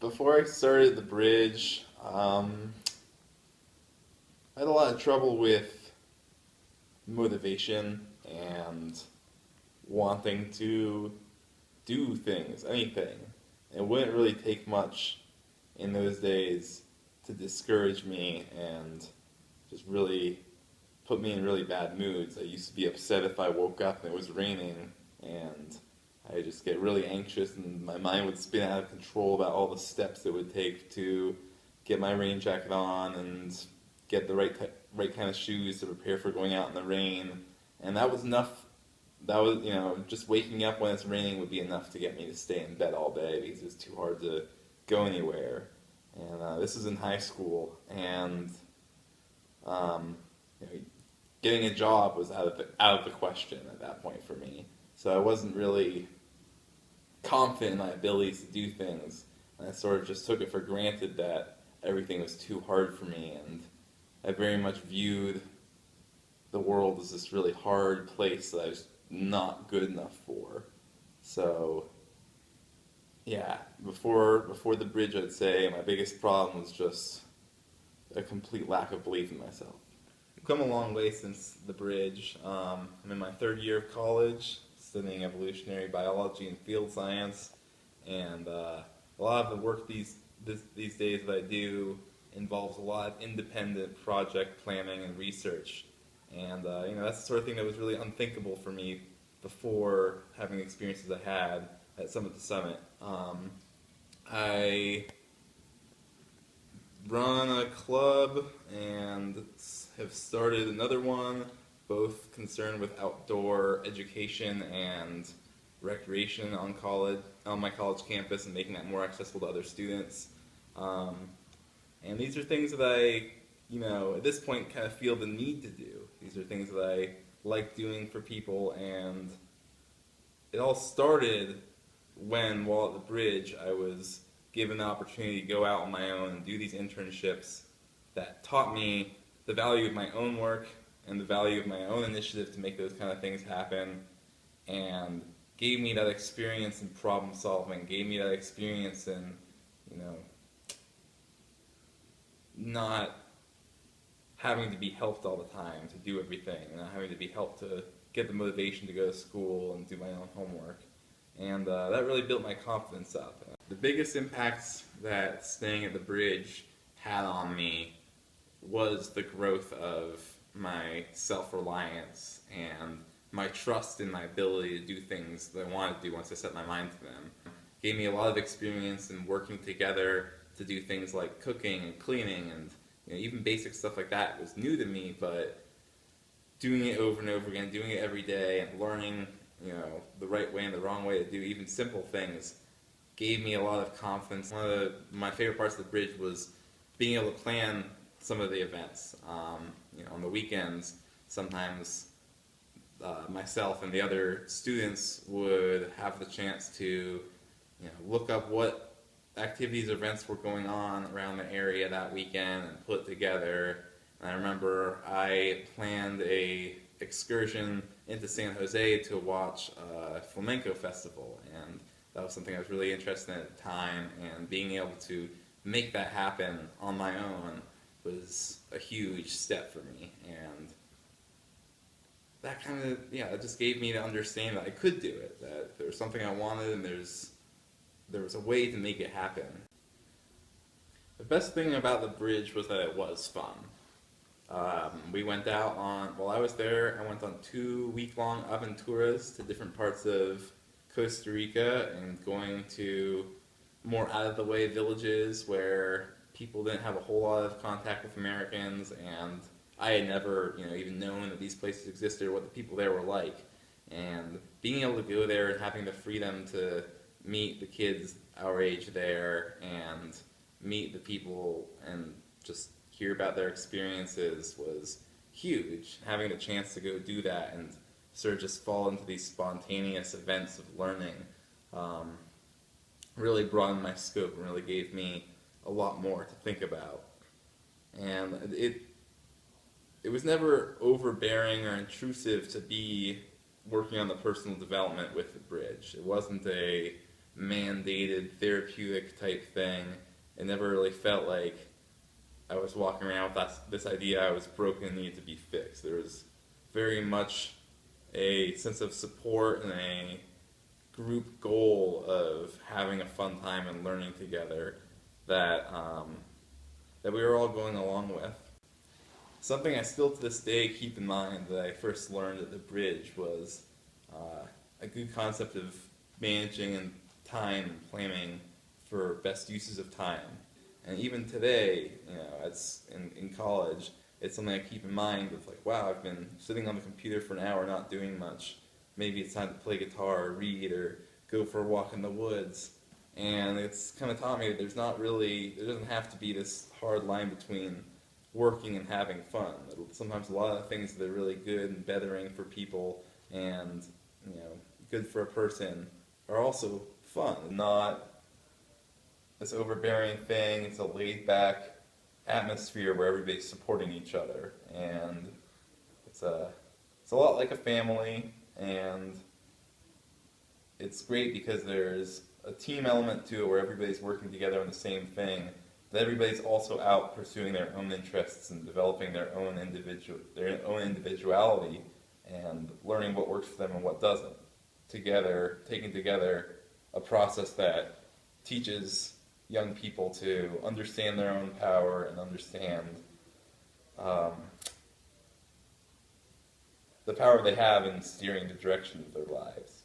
Before I started the bridge, I had a lot of trouble with motivation and wanting to do things, anything. It wouldn't really take much in those days to discourage me and just really put me in really bad moods. I used to be upset if I woke up and it was raining, and I just get really anxious, and my mind would spin out of control about all the steps it would take to get my rain jacket on and get the right kind of shoes to prepare for going out in the rain. And that was enough. That was, just waking up when it's raining would be enough to get me to stay in bed all day because it was too hard to go anywhere. And this was in high school, and um, you know, getting a job was out of the question at that point for me. So I wasn't really confident in my abilities to do things, and I sort of just took it for granted that everything was too hard for me, and I very much viewed the world as this really hard place that I was not good enough for. So yeah, before the bridge, I'd say my biggest problem was just a complete lack of belief in myself. I've come a long way since the bridge. I'm in my third year of college, studying evolutionary biology and field science, and a lot of the work these days that I do involves a lot of independent project planning and research. And that's the sort of thing that was really unthinkable for me before having the experiences I had at Summit to Summit. I run a club and have started another one, both concerned with outdoor education and recreation on my college campus and making that more accessible to other students. Um, and these are things that at this point, kind of feel the need to do. These are things that I like doing for people, and it all started while at the bridge, I was given the opportunity to go out on my own and do these internships that taught me the value of my own work and the value of my own initiative to make those kind of things happen, and gave me that experience in problem solving, gave me that experience in, not having to be helped all the time to do everything, and not having to be helped to get the motivation to go to school and do my own homework. And that really built my confidence up. The biggest impacts that staying at the bridge had on me was the growth of my self-reliance and my trust in my ability to do things that I wanted to do once I set my mind to them. It gave me a lot of experience in working together to do things like cooking and cleaning, and even basic stuff like that was new to me, but doing it over and over again, doing it every day, and learning the right way and the wrong way to do even simple things gave me a lot of confidence. One of my favorite parts of the bridge was being able to plan some of the events. On the weekends, sometimes myself and the other students would have the chance to look up what activities or events were going on around the area that weekend and put it together. And I remember I planned a excursion into San Jose to watch a flamenco festival, and that was something I was really interested in at the time, and being able to make that happen on my own was a huge step for me, and that it just gave me to understand that I could do it, that there was something I wanted, and there was a way to make it happen. The best thing about the bridge was that it was fun. We went out while I was there, I went on 2 week-long aventuras to different parts of Costa Rica, and going to more out-of-the-way villages where people didn't have a whole lot of contact with Americans, and I had never even known that these places existed or what the people there were like. And being able to go there and having the freedom to meet the kids our age there and meet the people and just hear about their experiences was huge. Having the chance to go do that and sort of just fall into these spontaneous events of learning really broadened my scope and really gave me a lot more to think about. And it was never overbearing or intrusive to be working on the personal development with the bridge. It wasn't a mandated therapeutic type thing. It never really felt like I was walking around with this idea I was broken and needed to be fixed. There was very much a sense of support and a group goal of having a fun time and learning together that that we were all going along with. Something I still to this day keep in mind that I first learned at the Bridge was a good concept of managing and time and planning for best uses of time. And even today, it's in college, it's something I keep in mind with like, wow, I've been sitting on the computer for an hour not doing much. Maybe it's time to play guitar or read or go for a walk in the woods. And it's kind of taught me that there doesn't have to be this hard line between working and having fun. Sometimes a lot of the things that are really good and bettering for people and good for a person are also fun. Not this overbearing thing. It's a laid back atmosphere where everybody's supporting each other, and it's a lot like a family, and it's great because there's a team element to it where everybody's working together on the same thing, but everybody's also out pursuing their own interests and developing their own individuality and learning what works for them and what doesn't. Together, taking together a process that teaches young people to understand their own power and understand the power they have in steering the direction of their lives.